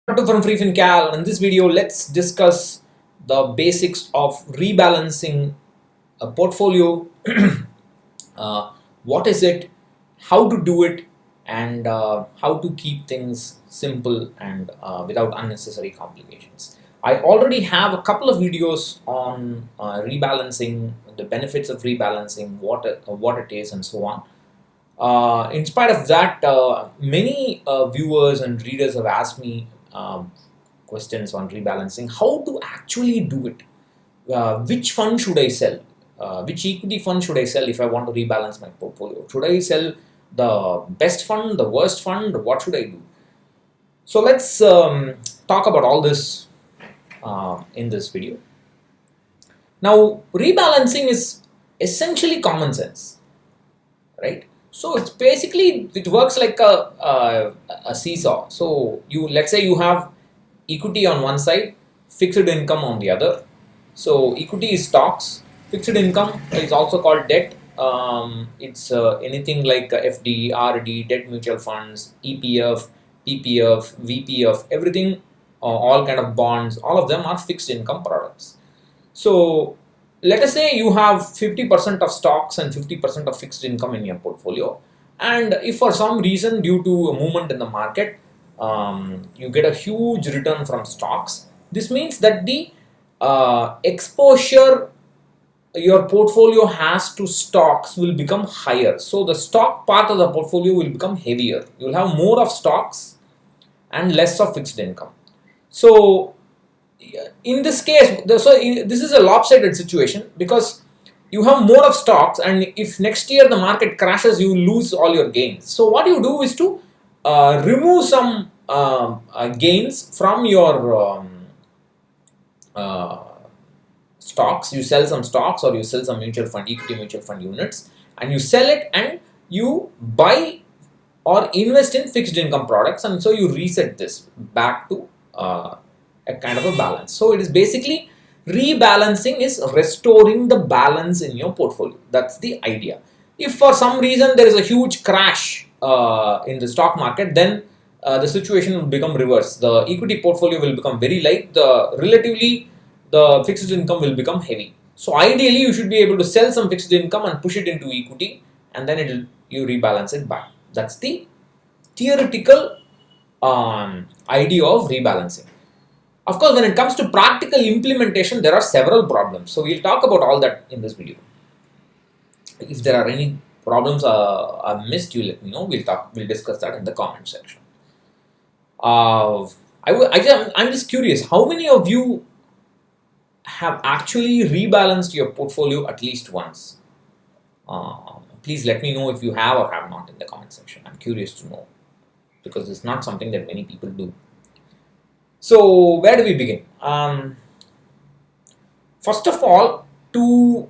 From freefincal, and in this video let's discuss the basics of rebalancing a portfolio. What is it, how to do it, and how to keep things simple and without unnecessary complications. I already have a couple of videos on rebalancing, the benefits of rebalancing, what it is, and so on. In spite of that, many viewers and readers have asked me questions on rebalancing, how to actually do it. Which fund should I sell? Which equity fund should I sell if I want to rebalance my portfolio? Should I sell the best fund, the worst fund? What should I do? So let's talk about all this in this video. Now, rebalancing is essentially common sense, right? So it's basically, it works like a seesaw. So let's say you have equity on one side, fixed income on the other. So equity is stocks, fixed income is also called debt. It's anything like FD, RD, debt mutual funds, EPF, PPF, VPF, everything, all kind of bonds, all of them are fixed income products. So let us say you have 50% of stocks and 50% of fixed income in your portfolio, and if for some reason due to a movement in the market you get a huge return from stocks, this means that the exposure your portfolio has to stocks will become higher. So the stock part of the portfolio will become heavier. You will have more of stocks and less of fixed income. So in this case, this is a lopsided situation because you have more of stocks, and if next year the market crashes, you lose all your gains. So what you do is to remove some gains from your stocks. You sell some stocks or you sell some mutual fund, equity mutual fund units, and you sell it and you buy or invest in fixed income products, and so you reset this back to a kind of a balance. So it is basically, rebalancing is restoring the balance in your portfolio. That's the idea. If for some reason there is a huge crash in the stock market, then the situation will become reverse. The equity portfolio will become very light. The fixed income will become heavy. So ideally, you should be able to sell some fixed income and push it into equity, and then you rebalance it back. That's the theoretical idea of rebalancing. Of course, when it comes to practical implementation, there are several problems. So we'll talk about all that in this video. If there are any problems I've missed, you let me know. We'll discuss that in the comment section. I'm just curious, how many of you have actually rebalanced your portfolio at least once? Please let me know if you have or have not in the comment section. I'm curious to know, because it's not something that many people do. So where do we begin? First of all, to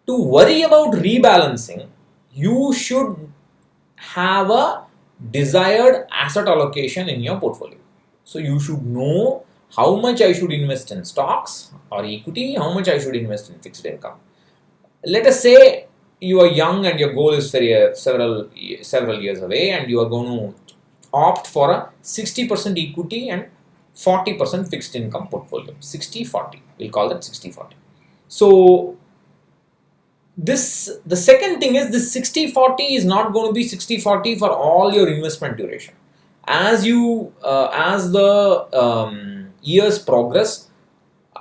worry about rebalancing, you should have a desired asset allocation in your portfolio. So you should know how much I should invest in stocks or equity, how much I should invest in fixed income. Let us say you are young and your goal is several years away, and you are going to opt for a 60% equity and 40% fixed income portfolio. 60-40, we'll call that 60-40. So the second thing is, this 60-40 is not going to be 60-40 for all your investment duration. As the years progress,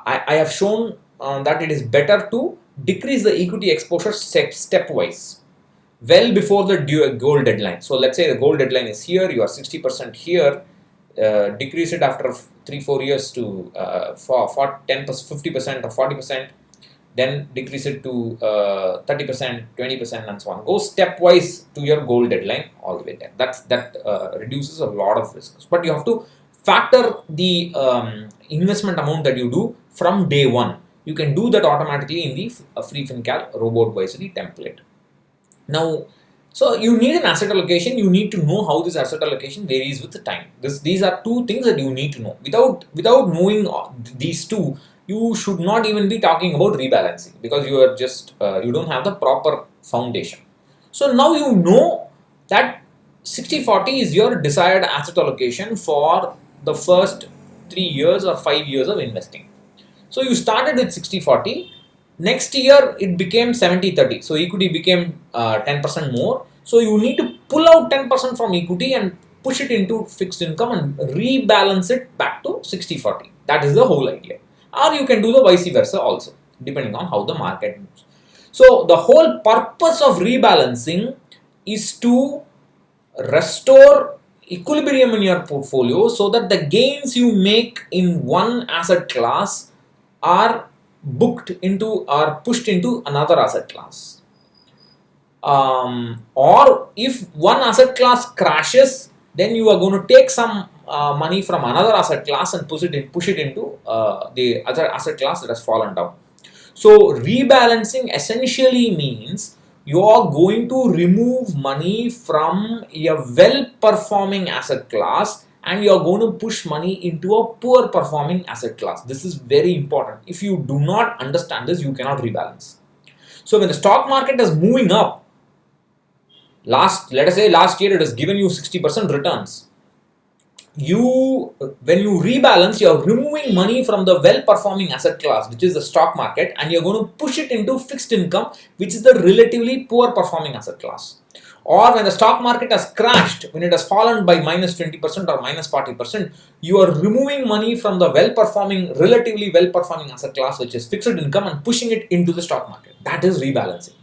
I have shown that it is better to decrease the equity exposure stepwise, well before the goal deadline. So let's say the goal deadline is here, you are 60% here, decrease it after 3-4 years to for 10%, 50% or 40%, then decrease it to 30%, 20%, and so on. Go stepwise to your goal deadline all the way there. That reduces a lot of risks. But you have to factor the investment amount that you do from day one. You can do that automatically in the freefincal robo advisory template. Now, so you need an asset allocation. You need to know how this asset allocation varies with the time. These are two things that you need to know. Without knowing these two, you should not even be talking about rebalancing, because you are just you don't have the proper foundation. So now you know that 60/40 is your desired asset allocation for the first 3 years or 5 years of investing. So you started with 60/40. Next year it became 70/30. So equity became 10% more. So you need to pull out 10% from equity and push it into fixed income and rebalance it back to 60/40. That is the whole idea. Or you can do the vice versa also, depending on how the market moves. So the whole purpose of rebalancing is to restore equilibrium in your portfolio so that the gains you make in one asset class are booked into or pushed into another asset class. Or if one asset class crashes, then you are going to take some money from another asset class and push it into the other asset class that has fallen down. So rebalancing essentially means you are going to remove money from a well performing asset class and you are going to push money into a poor performing asset class. This is very important. If you do not understand this, you cannot rebalance. So when the stock market is moving up, let us say last year it has given you 60% returns. When you rebalance, you're removing money from the well-performing asset class, which is the stock market, and you're going to push it into fixed income, which is the relatively poor-performing asset class. Or when the stock market has crashed, when it has fallen by minus 20% or minus 40%, you are removing money from the relatively well-performing asset class, which is fixed income, and pushing it into the stock market. That is rebalancing.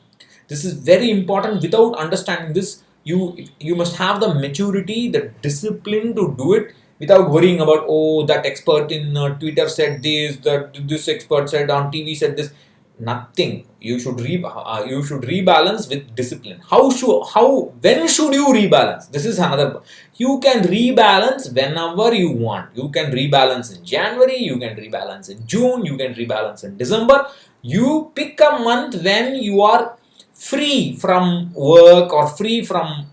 This is very important. Without understanding this, you must have the maturity, the discipline to do it without worrying about, oh, that expert in Twitter said this, that this expert said on TV said this. Nothing. You should rebalance with discipline. When should you rebalance? This is another. You can rebalance whenever you want. You can rebalance in January, you can rebalance in June, you can rebalance in December. You pick a month when you are free from work or free from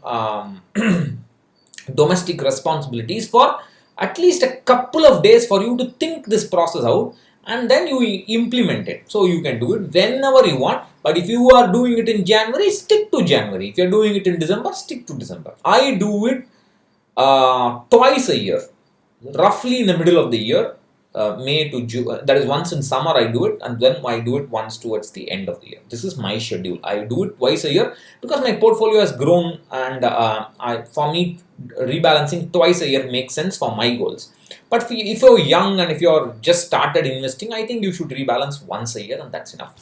domestic responsibilities for at least a couple of days for you to think this process out, and then you implement it. So you can do it whenever you want, but if you are doing it in January, stick to January. If you are doing it in December, stick to December. I do it twice a year, roughly in the middle of the year. May to June, that is once in summer I do it, and then I do it once towards the end of the year. This is my schedule. I do it twice a year because my portfolio has grown, and for me rebalancing twice a year makes sense for my goals. But if you're young and if you're just started investing, I think you should rebalance once a year and that's enough.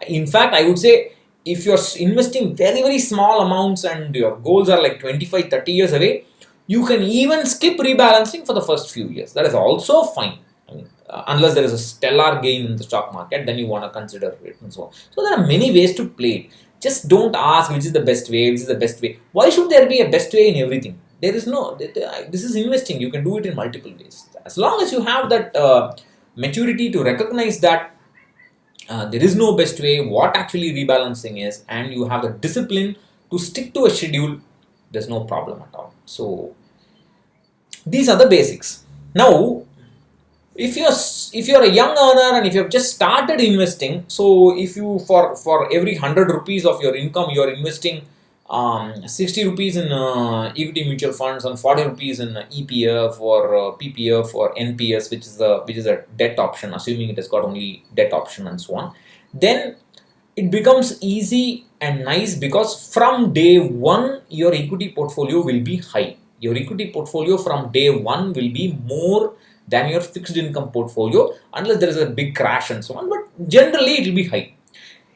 In fact, I would say if you're investing very, very small amounts and your goals are like 25-30 years away, you can even skip rebalancing for the first few years. That is also fine. I mean, unless there is a stellar gain in the stock market, then you want to consider it and so on. So there are many ways to play it. Just don't ask which is the best way, which is the best way. Why should there be a best way in everything? There is no, this is investing. You can do it in multiple ways. As long as you have that maturity to recognize that there is no best way, what actually rebalancing is, and you have the discipline to stick to a schedule, there's no problem at all. So these are the basics. Now, if you're a young earner and if you have just started investing, so if you for every 100 rupees of your income you are investing 60 rupees in equity mutual funds and 40 rupees in EPF or PPF or NPS, which is a debt option, assuming it has got only debt option and so on, then it becomes easy and nice because from day one your equity portfolio will be high. Your equity portfolio from day one will be more than your fixed income portfolio, unless there is a big crash and so on, but generally it will be high.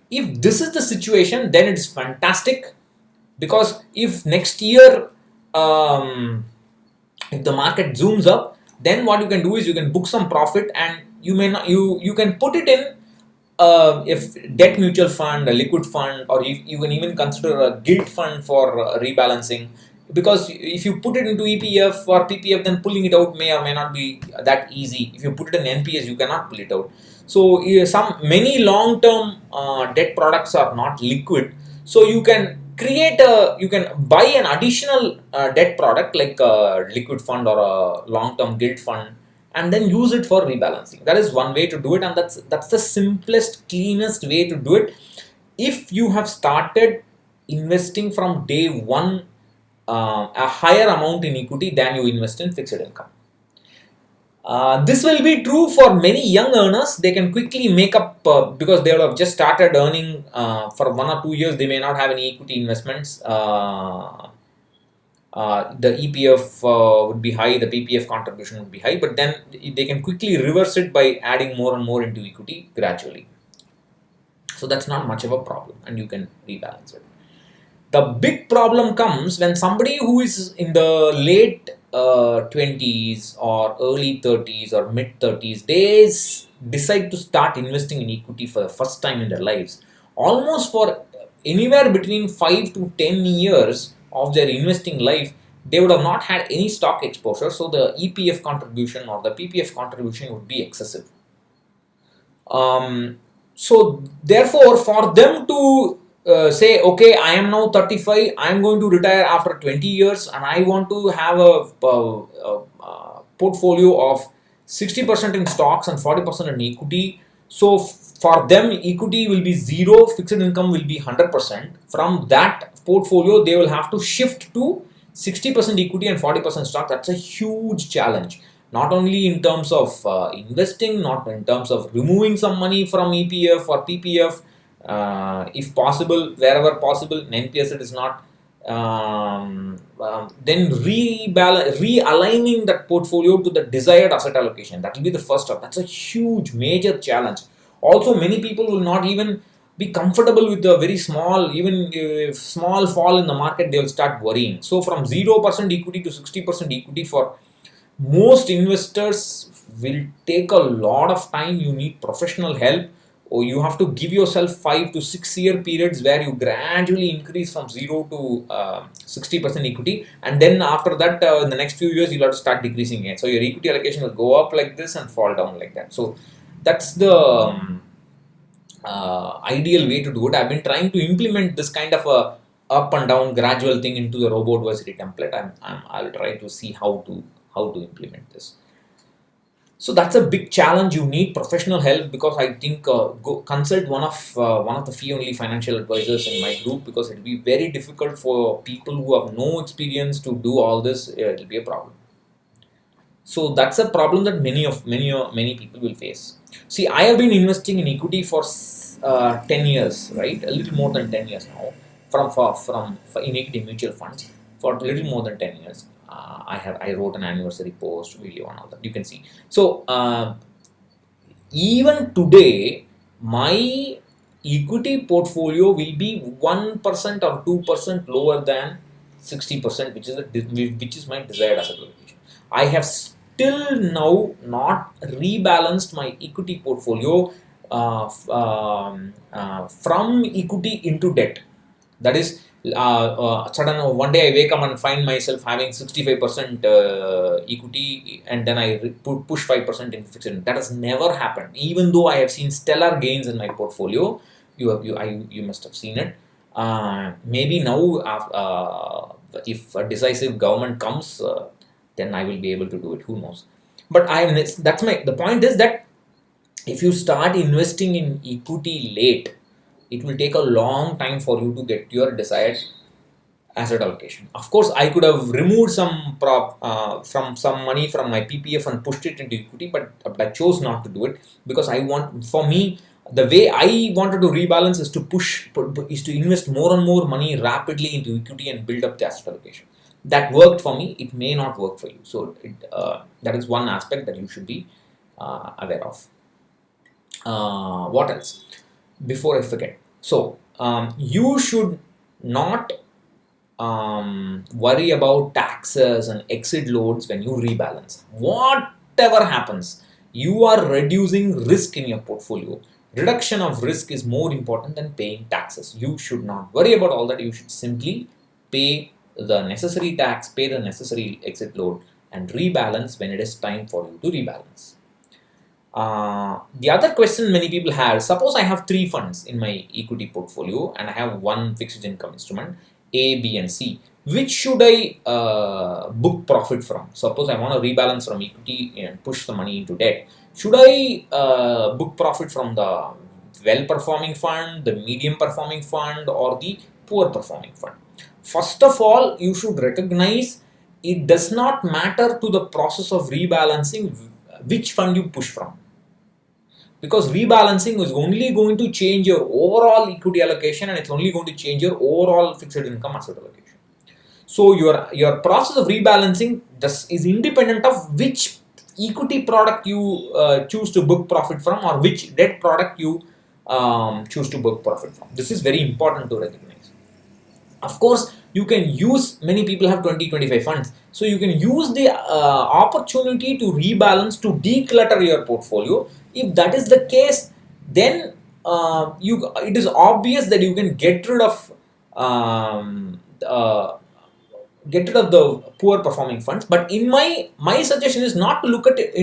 If this is the situation, then it's fantastic, because if next year if the market zooms up, then what you can do is you can book some profit and you can put it in if debt mutual fund, a liquid fund, or you can even consider a gilt fund for rebalancing. Because if you put it into EPF or PPF, then pulling it out may or may not be that easy. If you put it in NPS, you cannot pull it out. So many long-term debt products are not liquid. So you can buy an additional debt product like a liquid fund or a long-term gilt fund, and then use it for rebalancing. That is one way to do it, and that's the simplest, cleanest way to do it. If you have started investing from day one, a higher amount in equity than you invest in fixed income. This will be true for many young earners. They can quickly make up because they will have just started earning for 1 or 2 years. They may not have any equity investments. The EPF would be high, the PPF contribution would be high, but then they can quickly reverse it by adding more and more into equity gradually. So that's not much of a problem, and you can rebalance it. The big problem comes when somebody who is in the late 20s or early 30s or mid 30s, they decide to start investing in equity for the first time in their lives. Almost for anywhere between 5 to 10 years of their investing life, they would have not had any stock exposure, so the EPF contribution or the PPF contribution would be excessive. So therefore, for them to say, okay, I am now 35, I am going to retire after 20 years and I want to have a portfolio of 60% in stocks and 40% in equity. So for them, equity will be zero, fixed income will be 100%. From that portfolio, they will have to shift to 60% equity and 40% stock. That's a huge challenge. Not only in terms of investing, not in terms of removing some money from EPF or PPF, if possible, wherever possible, in NPS it is not, then realigning that portfolio to the desired asset allocation. That will be the first step. That's a huge, major challenge. Also, many people will not even be comfortable with a very small, even if small fall in the market, they will start worrying. So from 0% equity to 60% equity for most investors will take a lot of time. You need professional help, or you have to give yourself 5 to 6 year periods where you gradually increase from 0 to 60% equity, and then after that in the next few years you'll have to start decreasing it. So your equity allocation will go up like this and fall down like that. So that's the ideal way to do it. I've been trying to implement this kind of a up and down gradual thing into the robo advisory template. I'll try to see how to implement this. So that's a big challenge. You need professional help, because I think go consult one of the fee only financial advisors in my group, because it will be very difficult for people who have no experience to do all this. It will be a problem. So that's a problem that many people will face. See, I have been investing in equity for 10 years, right? A little more than 10 years now, for in equity mutual funds for a little more than 10 years. I wrote an anniversary post, video, and all that. You can see. So even today, my equity portfolio will be 1% or 2% lower than 60%, which is my desired asset allocation. I have still now not rebalanced my equity portfolio from equity into debt. That is, sudden one day I wake up and find myself having 65% equity, and then I push 5% in fixed income. That has never happened. Even though I have seen stellar gains in my portfolio, you must have seen it. Maybe now, if a decisive government comes, then I will be able to do it. Who knows? But the point is that if you start investing in equity late, it will take a long time for you to get your desired asset allocation. Of course, I could have removed some some money from my PPF and pushed it into equity, but I chose not to do it, because for me, the way I wanted to rebalance is to invest more and more money rapidly into equity and build up the asset allocation. That worked for me. It may not work for you. So that is one aspect that you should be aware of. What else? Before I forget. So you should not worry about taxes and exit loads when you rebalance. Whatever happens, you are reducing risk in your portfolio. Reduction of risk is more important than paying taxes. You should not worry about all that. You should simply pay the necessary tax, pay the necessary exit load, and rebalance when it is time for you to rebalance. The other question many people have: suppose I have 3 funds in my equity portfolio and I have one fixed income instrument, A, B, and C. Which should I book profit from? Suppose I want to rebalance from equity and push the money into debt. Should I book profit from the well-performing fund, the medium-performing fund, or the poor-performing fund? First of all, you should recognize it does not matter to the process of rebalancing which fund you push from, because rebalancing is only going to change your overall equity allocation, and it's only going to change your overall fixed income asset allocation. So your process of rebalancing is independent of which equity product you choose to book profit from, or which debt product you choose to book profit from. This is very important to recognize. Of course, you can use, many people have 20-25 funds, so you can use the opportunity to rebalance, to declutter your portfolio. If that is the case, then it is obvious that you can get rid of the poor performing funds. But in my suggestion is not to look at it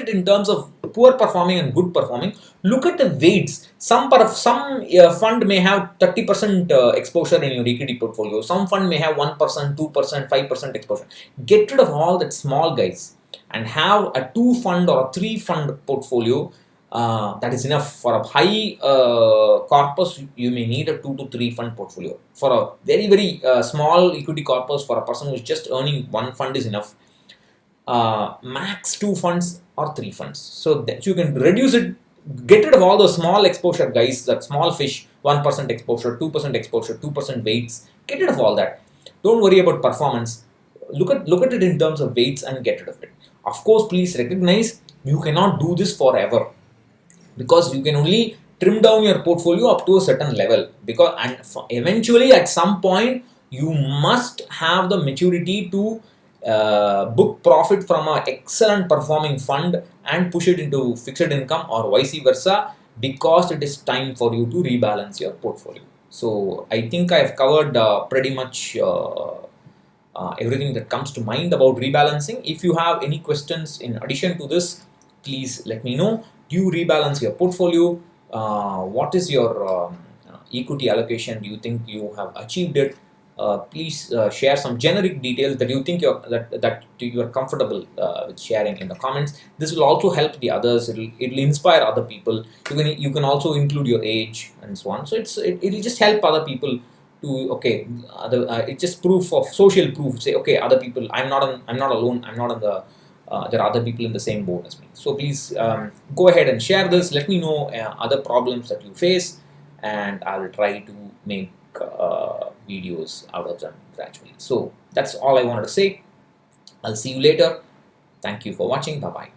in terms of poor performing and good performing. Look at the weights. Some fund may have 30% exposure in your equity portfolio. Some fund may have 1%, 2%, 5% exposure. Get rid of all that small guys and have a 2 fund or a 3 fund portfolio. That is enough. For a high corpus, you may need a 2 to 3 fund portfolio. For a very small equity corpus, for a person who is just earning 1 fund is enough. Max 2 funds or 3 funds, so that you can reduce it. Get rid of all those small exposure guys, that small fish, 1% exposure, 2% exposure, 2% weights. Get rid of all that. Don't worry about performance. Look at it in terms of weights and get rid of it. Of course, please recognize you cannot do this forever, because you can only trim down your portfolio up to a certain level, because eventually at some point you must have the maturity to book profit from an excellent performing fund and push it into fixed income, or vice versa, because it is time for you to rebalance your portfolio. So I think I've covered pretty much everything that comes to mind about rebalancing. If you have any questions in addition to this, please let me know. Do you rebalance your portfolio? What is your equity allocation? Do you think you have achieved it? Please share some generic details that you think that you are comfortable with sharing in the comments. This will also help the others. It'll inspire other people. You can also include your age and so on. So it'll just help other people to, okay, it's just proof of social proof. Say, okay, other people, I'm not alone. I'm not on the there are other people in the same boat as me. So please go ahead and share this. Let me know other problems that you face, and I'll try to make videos out of them gradually. So that's all I wanted to say. I'll see you later. Thank you for watching. Bye bye.